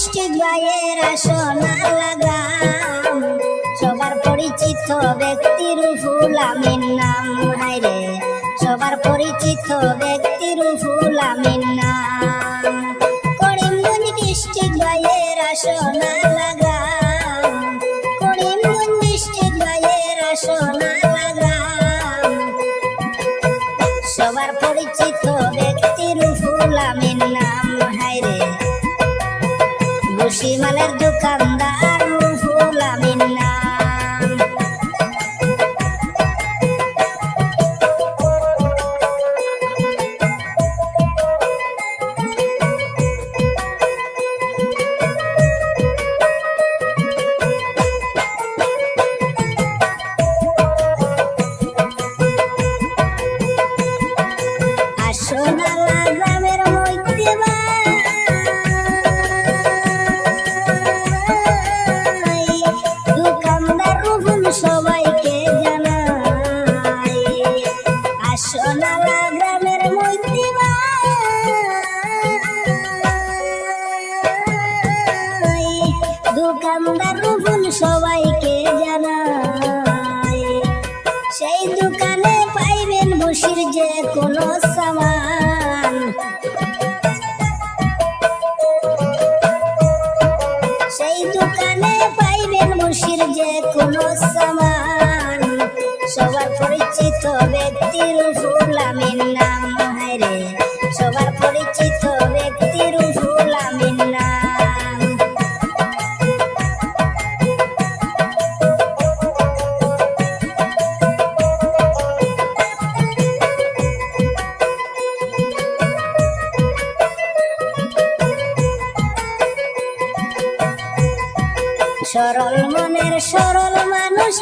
district বাইয়ের আসনা লাগাম সবার পরিচিত ব্যক্তি রুহুল আমিন নাম হায়রে সবার পরিচিত ব্যক্তি রুহুল আমিন নাম করিমগঞ্জ ডিস্ট্রিক্ট বাইয়ের আসনা লাগাম করিমগঞ্জ ডিস্ট্রিক্ট বাইয়ের আসনা লাগাম সবার পরিচিত ব্যক্তি রুহুল আমিন নাম হায়রে ভুসিমালের দোকানদার রুহুল আমিন নাম আসনালা গ্রামের মধ্যে দোকানদার রুহুল সবাইকে জানাই আসনালা গ্রামের মধ্যে দোকানদার রুহুল সবাইকে জানাই সেই দোকানে পাইবেন বসির যে কোনো সামান সেই দোকানে পাইবেন বসির যে কোনো সামান সবার পরিচিত ব্যক্তি রুহুল আমিন নাম হায়রে সবার পরিচিত ব্যক্তি রুহুল আমিন নাম সরল মনের সরল মানুষ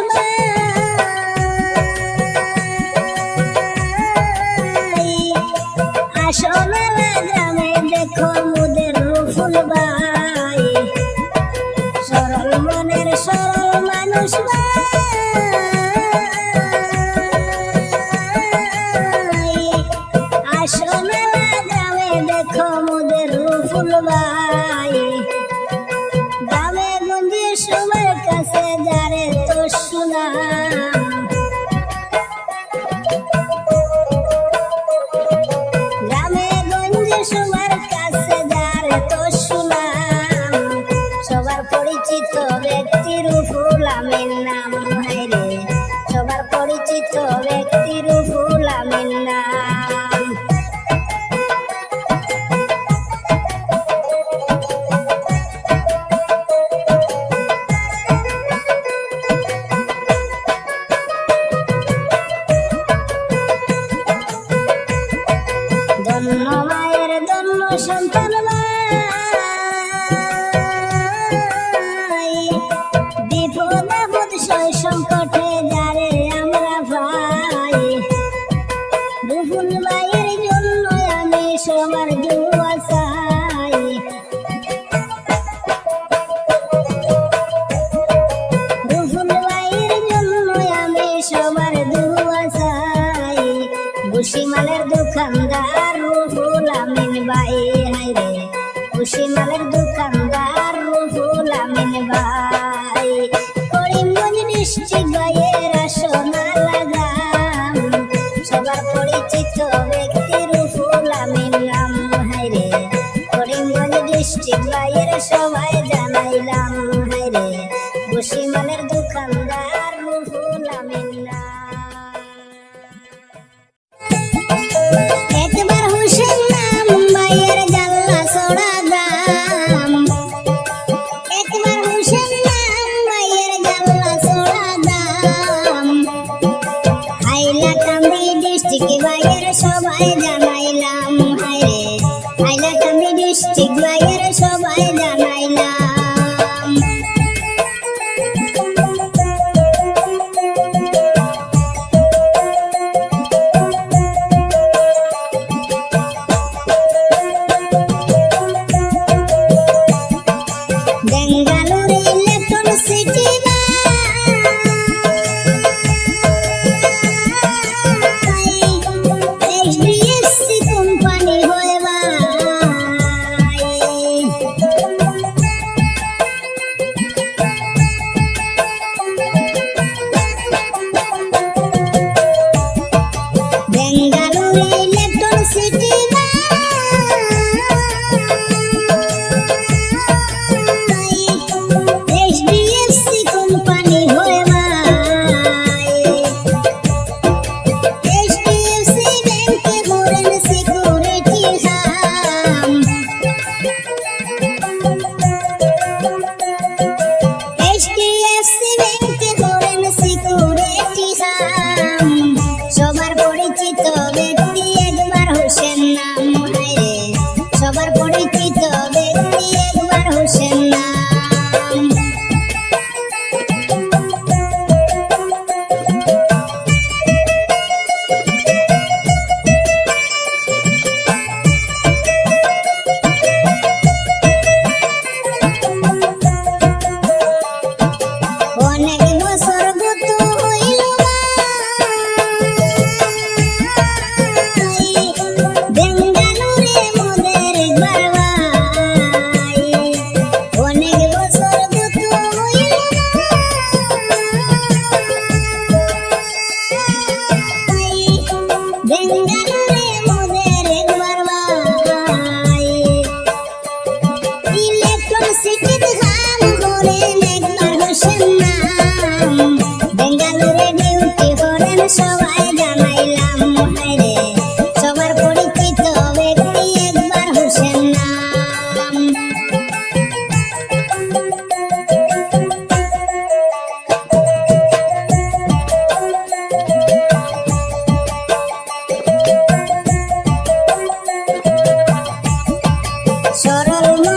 আসনালা গ্রামে দেখো মুদের রুহুল ভাই সরল মনের সরল মানুষ আসনালা গ্রামে দেখো মুদের রুহুল ভাই গ্রামে গঞ্জে সবার কাছে যারে তো সুনাম গ্রামে গঞ্জে সবার কাছে যারে তো সুনাম সবার পরিচিত ব্যক্তি রুহুল আমিন নাম হায়রে সবার পরিচিত ব্যক্তি রুহুল আমিন নাম ধন্য মায়ের ধন্য সন্তান বিপদ আপদ সয় সংকটে যারে আমরা ভাই রুহুল ভাইয়ের জন্য আমি সবার দুয়া চাই রুহুল ভাইয়ের জন্য আমি সবার দুয়া চাই ভুসিমালের দোকানদার রুহুল আমিন ভাই হায়রে ভুসিমালের দোকানদার রুহুল আমিন ভাই করিমগঞ্জ ডিস্ট্রিক্ট বাইয়ের আসনা লাগাম সবার পরিচিত ব্যক্তি রুহুল আমিন নাম হায়রে করিমগঞ্জ ডিস্ট্রিক্ট বাইয়ের সবাই জানাইলাম হায়রে ভুসিমালের দোকানদার রুহুল আমিন নাম একবার হুসেন নাম বাইয়ের জাল্লা সোড়া দাম একবার হুসেন নাম বাইয়ের জাল্লা সোড়া দাম হাইলাকান্দি ডিস্ট্রিক্ট বাইয়ের সবাই জানাইলাম হায়রে হাইলাকান্দি ডিস্ট্রিক্ট বাইয়ের সবাই জানাইলাম Bengaluru electronic city HDFC company হয় ভাই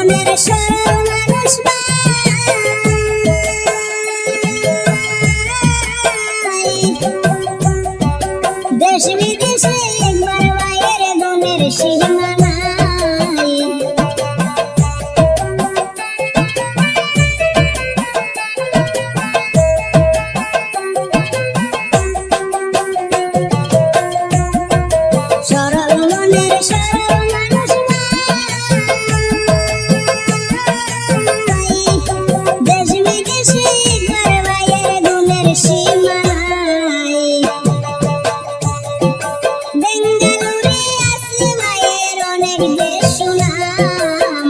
মনের সরল মানুষ দেশ বিদেশে একবার বাইরে গুণের সীমা নাই সরল মনের সরল মানুষ দেশ বিদেশে একবার বাইরে গুণের সীমা নাই বেঙ্গালুরে আছে মায়ের অনেক দেশ সুনাম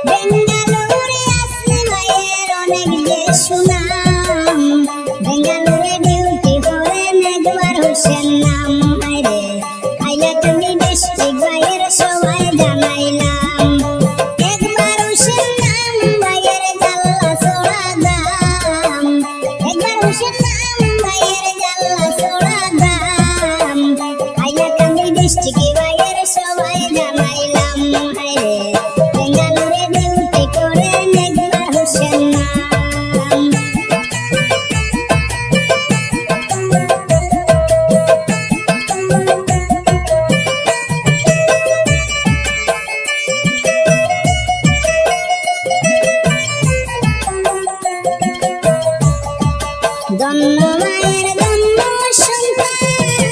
বেঙ্গালুরে আছে মায়ের অনেক দেশ সুনাম বেঙ্গালুরে ডিউটি করেন একবার হোসেন নাম হায়রে হাইলাকান্দি ডিস্ট্রিক্ট বাইয়ের সবাই জানাইলাম একবার হোসেন নাম বাইয়ের জাল্লা সোড়া দাম একবার হোসেন নাম বাইয়ের জাল্লা সোড়া দাম হাইলাকান্দি ডিস্ট্রিক্ট বাইয়ের সবাই জানাইলাম হায়রে বেঙ্গালুরে ডিউটি করেন একবার হোসেন নাম ধন্য মায়ের ধন্য সন্তান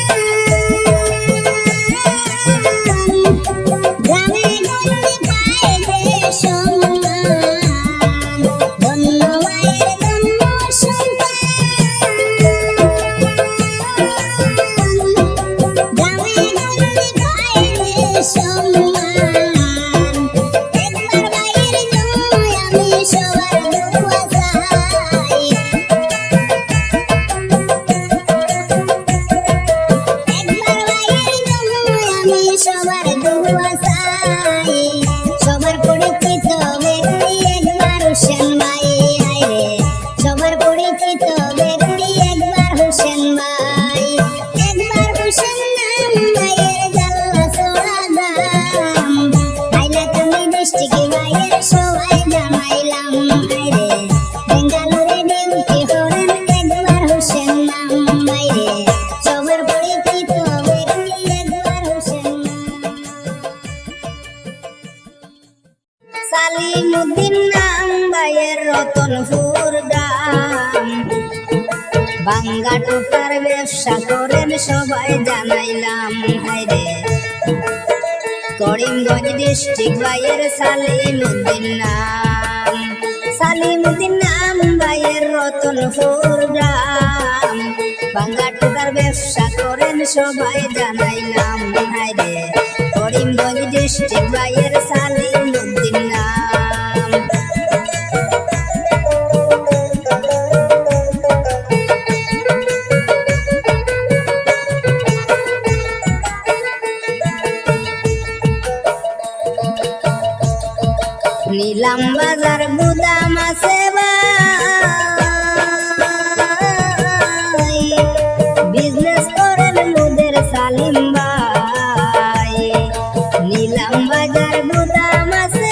গ্রামে গঞ্জে পায় যে সম্মান ধন্য মায়ের ধন্য সন্তান গ্রামে গঞ্জে পায় যে সম্মান একবার বাইরের জন্য আমি সবার দোয়া চাই আমি সবার দোয়া চাই সবার পরিচিত ব্যক্তি একবার হোসেন ভাই হায়রে সবার পরিচিত ব্যক্তি একবার হোসেন ভাই একবার হোসেন নাম ভাইয়ের জাল্লা সোড়া দাম হাইলাকান্দি ডিস্ট্রিক্ট ভাইয়ের সবাই জানাইলাম হায়রে বেঙ্গালুরে ডিউটি করেন একবার হোসেন নাম ভাইরে সবার পরিচিত ব্যক্তি একবার হোসেন সালিমুদ্দিন নাম ভাইয়ের রতনপুর গ্রাম ভাঙ্গা টোটার ব্যবসা করেন সবাই জানাইলাম হায়রে করিমগঞ্জ ডিস্ট্রিক্ট ভাইয়ের সালিমুদ্দিন নাম ভাইয়ের রতনপুর গ্রাম ভাঙ্গা টোটার ব্যবসা করেন সবাই জানাইলাম হায়রে করিমগঞ্জ ডিস্ট্রিক্ট ভাইয়ের সালিমুদ্দিন নাম নীলাম বাজার গুদাম আছে বিজনেস করেন মুদের সালিম ভাই নীলাম বাজার গুদাম আছে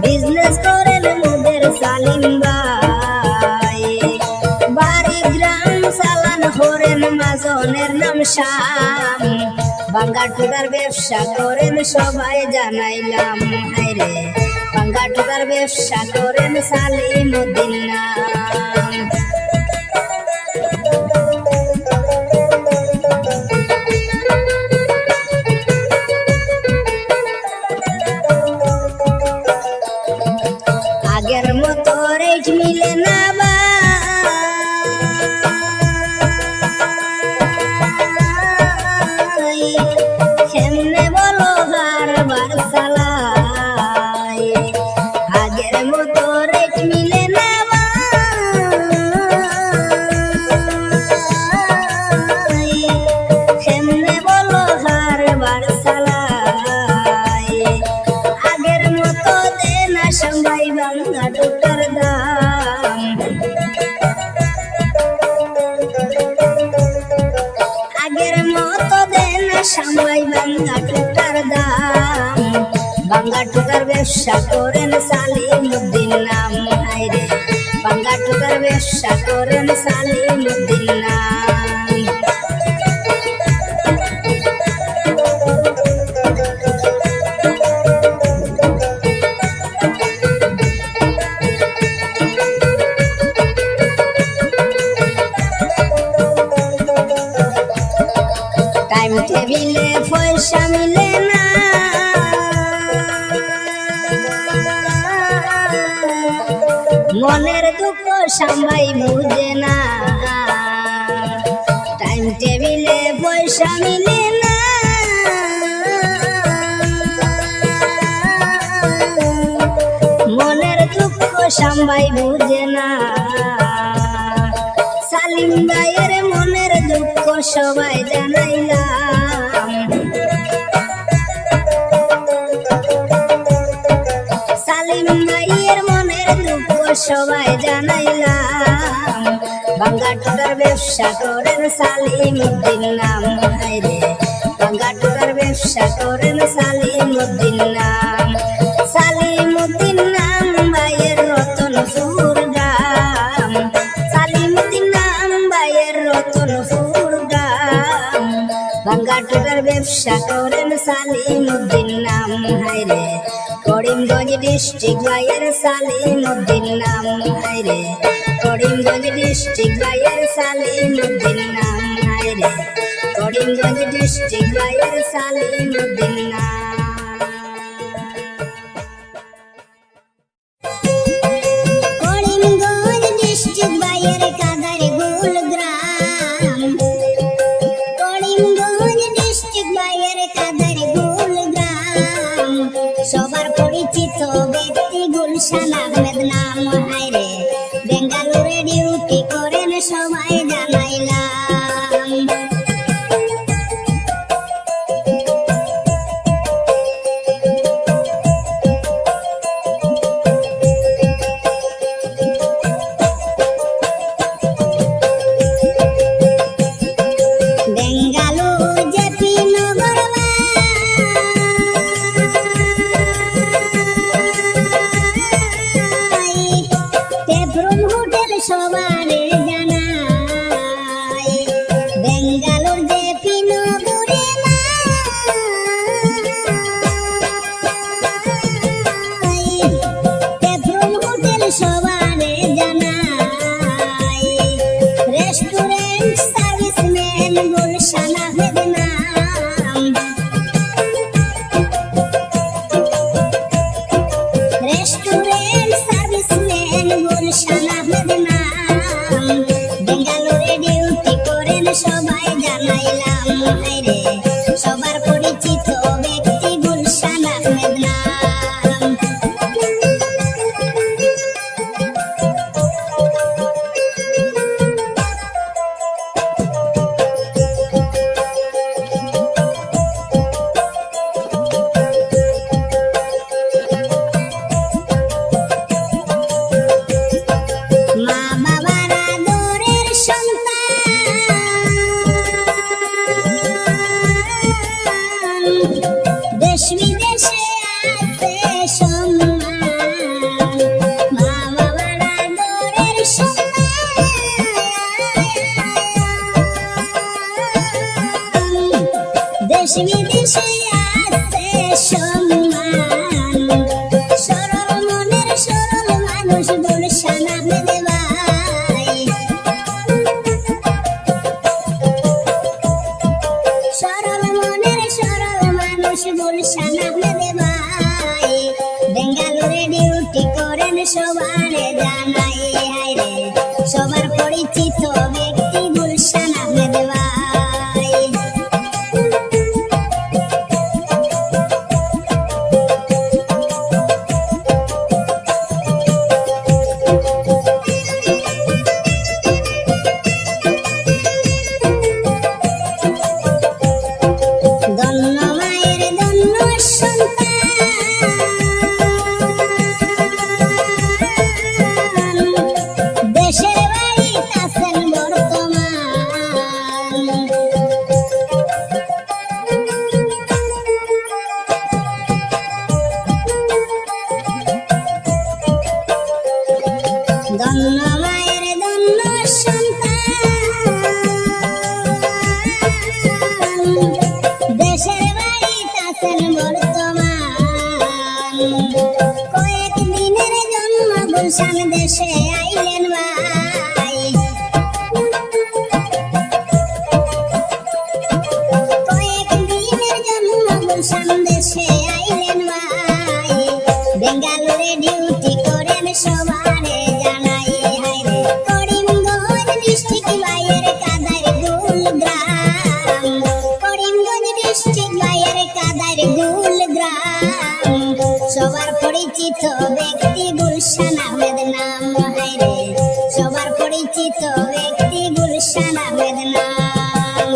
বিজনেস করেন মুদের সালিম ভাই বাড়ি গ্রাম চালান করেন মাজনের নাম শাম ভাঙ্গা টোটার ব্যবসা করেন সবাই জানাইলাম হায়রে ভাঙ্গা টোটার ব্যবসা করেন সালিমুদ্দিন নাম আগের মতো রেট মিলে না কেমনে বলো বারবার চালাই আগের মতো রেট মিলে না সামাই বাঙ্গা টুকার দাম বাঙ্গা টুকার ব্যবসা করেন সালিমউদ্দিন নাম হায়রে বাঙ্গা টুকার ব্যবসা করেন সালিমউদ্দিন নাম টাইম টেবিলে পয়সা মিলে না মনের দুঃখ সামাই বুঝে না টাইম টেবিলে পয়সা মিলে না মনের দুঃখ সামাই বুঝে না সালিম ভাইয়ের মনের দুঃখ সবাই জানাইলাম সালিম ভাইয়ের মনের দুঃখ সবাই জানাইলাম বাঙ্গা টুকার ব্যবসা করেন সালিমউদ্দিন নাম হায়রে বাঙ্গা টুকার ব্যবসা করেন সালিমউদ্দিন নাম সালিমউদ্দিন নাম ভাইয়ের রতনপুর গ্রাম সালিমউদ্দিন নাম ভাইয়ের রতনপুর গ্রাম বাঙ্গা টুকার ব্যবসা করেন সালিমউদ্দিন নাম হায়রে করিমগঞ্জ ডিস্ট্রিক্ট ভাইয়ের সালিমউদ্দিন নাম হায়রে করিমগঞ্জ ডিস্ট্রিক্ট ভাইয়ের সালিমউদ্দিন নাম হায়রে করিমগঞ্জ ডিস্ট্রিক্ট ভাইয়ের সালিমউদ্দিন নাম করিমগঞ্জ ডিস্ট্রিক্ট ভাইয়ের কাদার গুল গ্রাম করিমগঞ্জ ডিস্ট্রিক্ট ভাইয়ের কাদার গুল গ্রাম সবার পরিচিত ব্যক্তি গুলশান আহমেদ নাম হায়রে বেঙ্গালুরে ডিউটি করেন সবাই জানাইলাম বেঙ্গালুর জেপি নগর টেপরুম হোটেল সবারে জানাই বেঙ্গালুর জেপি নগরে টেপরুম হোটেল সবারে জানাই রেস্টুরেন্ট সার্ভিসম্যান গুলশান আহমেদ নাম রেস্টুরেন্ট সার্ভিসম্যান গুলশান আহমেদ নাম বেঙ্গালুরে ডিউটি করেন সবাই জানাইলাম হায়রে সবার পরিচিত ব্যক্তি গুলশান আহমেদ নাম মা বাবার আদরের সন্তান দেশ বিদেশে আছে সম্মান মা বাবার আদরের সন্তান দেশ বিদেশে আছে সম্মান সরল মনের সরল মানুষ গুলশান আহমেদ ভাই সরল মনের সরল মানুষ গুলশান আহমেদ ভাই বেঙ্গালুরে ডিউটি করেন সবারে জানাই হায়রে সবার পরিচিত ব্যক্তি গুলশান আহমেদ ভাই দেশে আইলেন ভাই কয়েকদিনের জন্য গুলশান দেশে আইলেন ভাই বেঙ্গালুরে ডিউটি করেন সবারে জানাই হায়রে করিমগঞ্জ ডিস্ট্রিক্ট বাইয়ের কাদার গুলগ্রাম করিমগঞ্জ ডিস্ট্রিক্ট বাইয়ের কাদার গুলগ্রাম সবার পরিচিত ব্যক্তি গুলশান আহমেদ নাম হায়রে সবার পরিচিত ব্যক্তি গুলশান আহমেদ নাম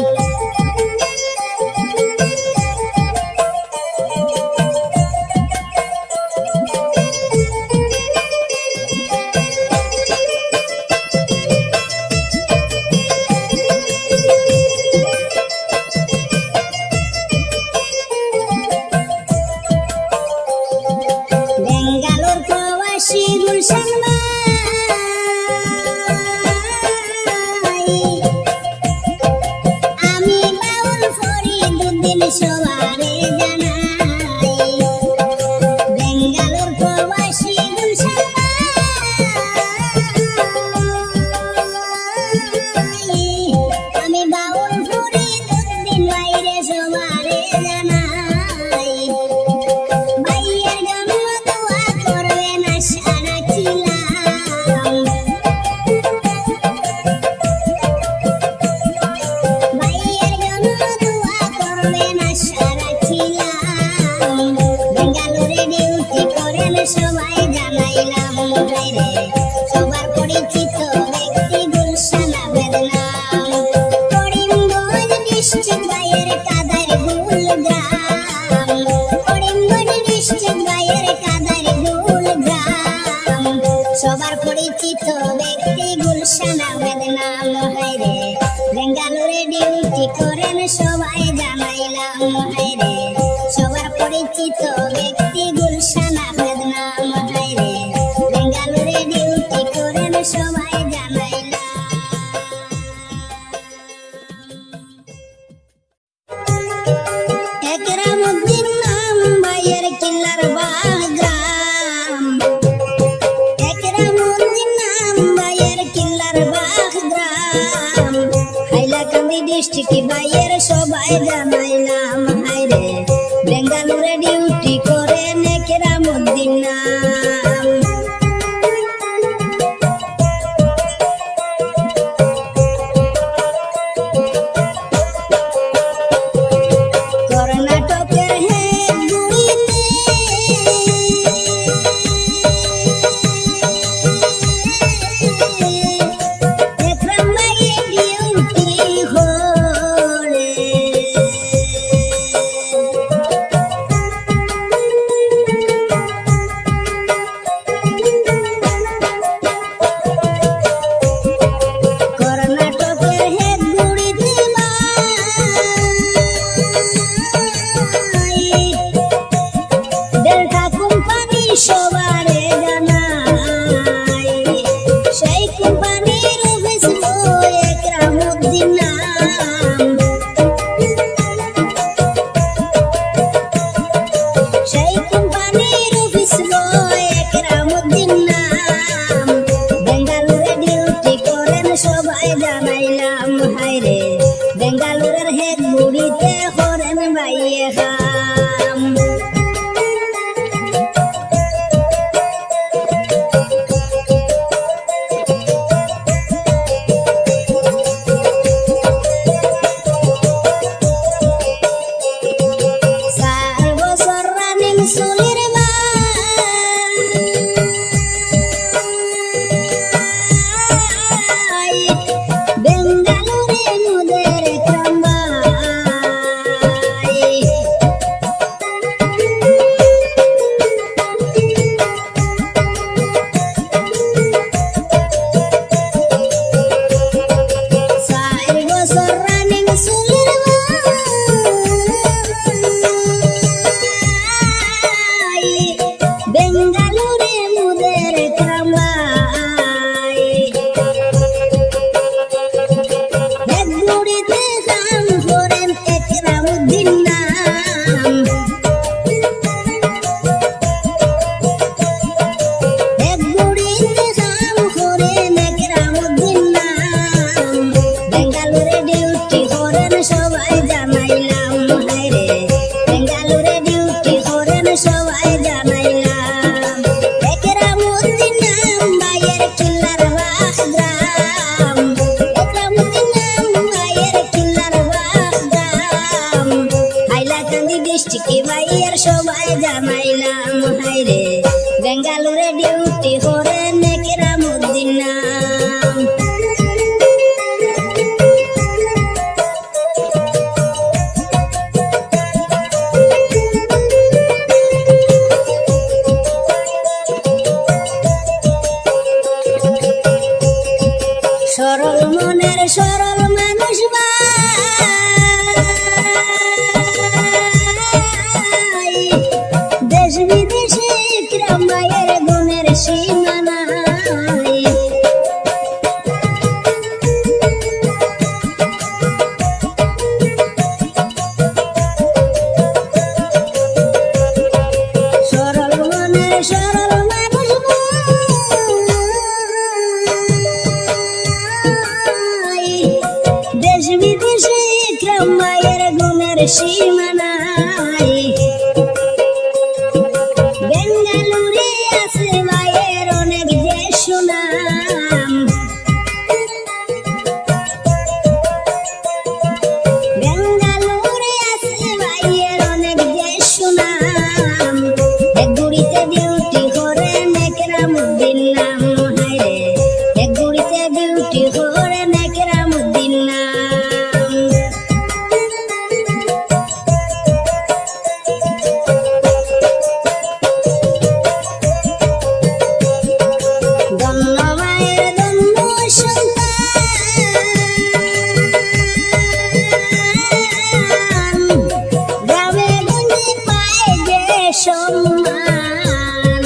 বেঙ্গালোর প্রবাসী গুলশান ভাই আমি বাউল ফরিদুদ্দিন সবারে জানাই বেঙ্গালোর প্রবাসী গুলশান ভাই আমি বাউল ফরিদুদ্দিন ভাইরে সবারে জানাই ভাইয়ের জন্য দোয়া করবেন আশা রাখিলাম ভাইয়ের জন্য দোয়া করবেন আশা রাখিলাম বেঙ্গালুরে ডিউটি করেন সবাই জানাইলাম হায়রে সবার পরিচিত ব্যক্তি গুলশান আহমেদ নাম করিমগঞ্জ ডিস্ট্রিক্ট বাইয়ের কাদার গুলগ্রাম করিমগঞ্জ ডিস্ট্রিক্ট বাইয়ের কাদার গুলগ্রাম সবার পরিচিত ব্যক্তি গুলশান আহমেদ নাম হায়রে বেঙ্গালুরে ডিউটি করেন সবাই জানাইলাম হায়রে সবার পরিচিত ব্যক্তি গুলশান আহমেদ নাম হায়রে বেঙ্গালুরে ডিউটি করেন সবাই জানাইলাম একরামউদ্দিন নাম ভাইয়ের কিল্লার বাগগ্রাম একরামউদ্দিন নাম ভাইয়ের কিল্লার বাগগ্রাম হাইলাকান্দি ডিস্ট্রিক্ট ভাইয়ের সবাই জানাইলাম হায়রে বেঙ্গালুরে ডিউটি করেন একরামউদ্দিন নাম কর্ণাটকের হেগুড়িতে একরাম ভাইয়ে ডিউটি করে কর্ণাটকের হেগুড়িতে ভাই ডেল্টা কোম্পানি সবারে জানাই সেই কোম্পানির অফিস একরামউদ্দিন নাম সেই কোম্পানির অফিস একরামউদ্দিন নাম বেঙ্গালুরে ডিউটি করেন সবাই জানাইলাম হায়রে বেঙ্গালুরের হেগুড়িতে করেন ভাইয়ে কাম এক বুড়িতে বেঙ্গালুরে ডিউটি করেন সবাই জানাইলাম হায়রে বেঙ্গালুরে ডিউটি করেন সবাই জানাইলাম একরামুদ্দিন নাম ভাইয়ের কিল্লার বাগদাম একরামুদ্দিন নাম ভাইয়ের কিল্লার বাগদাম হাইলাকান্দি ডিস্ট্রিক্টে ভাইয়ের সবাই জানাইলাম হায়রে বেঙ্গালুরে ডিউটি করেন একরামুদ্দিন নাম সরল মনের সরল মানুষ ভাই দেশ বিদেশে ইকরাম ভাইয়ের গুণের সীমা নাই সরল মনের সরল মানুষ ভাই দেশ বিদেশে ইকরাম ভাইয়ের গুণের সীমা নাই বেঙ্গালুরে আছে ভাইয়ের অনেক যে সুনাম বেঙ্গালুরে আছে ভাইয়ের অনেক যে সুনাম এক গুড়িতে ডিউটি করেন একরামুদ্দিন নাম হায়রে এক গুড়িতে ডিউটি করেন একরামুদ্দিন নাম ধন্য মায়ের ধন্য সন্তান গ্রামে গঞ্জে পায় যে সম্মান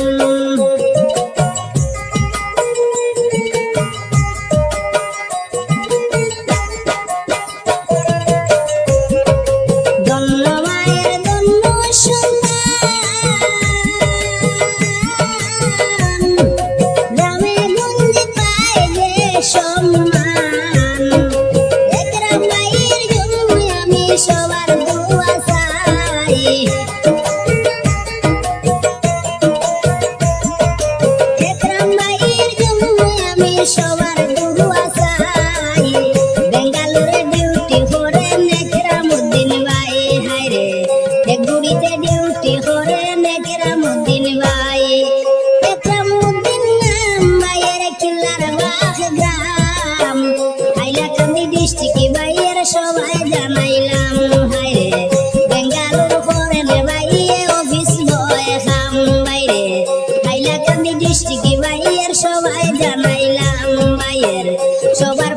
ধন্য মায়ের ধন্য সন্তান গ্রামে গঞ্জে পায় যে সম্মান একরাম ভাইয়ের জন্য আমি সবার দোয়া চাই একরাম ভাইয়ের জন্য আমি সবার দোয়া চাই বেঙ্গালুরে ডিউটি করেন একরামুদ্দিন ভাই হায়রে এক গুড়িতে ডিউটি করেন একরামুদ্দিন ভাই একরামুদ্দিন নাম ভাইয়ের কিল্লার বাগদাম হাইলাকান্দি ডিস্ট্রিক্টে ভাইয়ের সবাই জানাইলাম হায়রে বেঙ্গালুর করেন ভাইয়ে অফিস বয় খাম বাইরে হাইলাকান্দি ডিস্ট্রিক্টে ভাইয়ের সবাই জানাইলাম ভাইয়ের সবার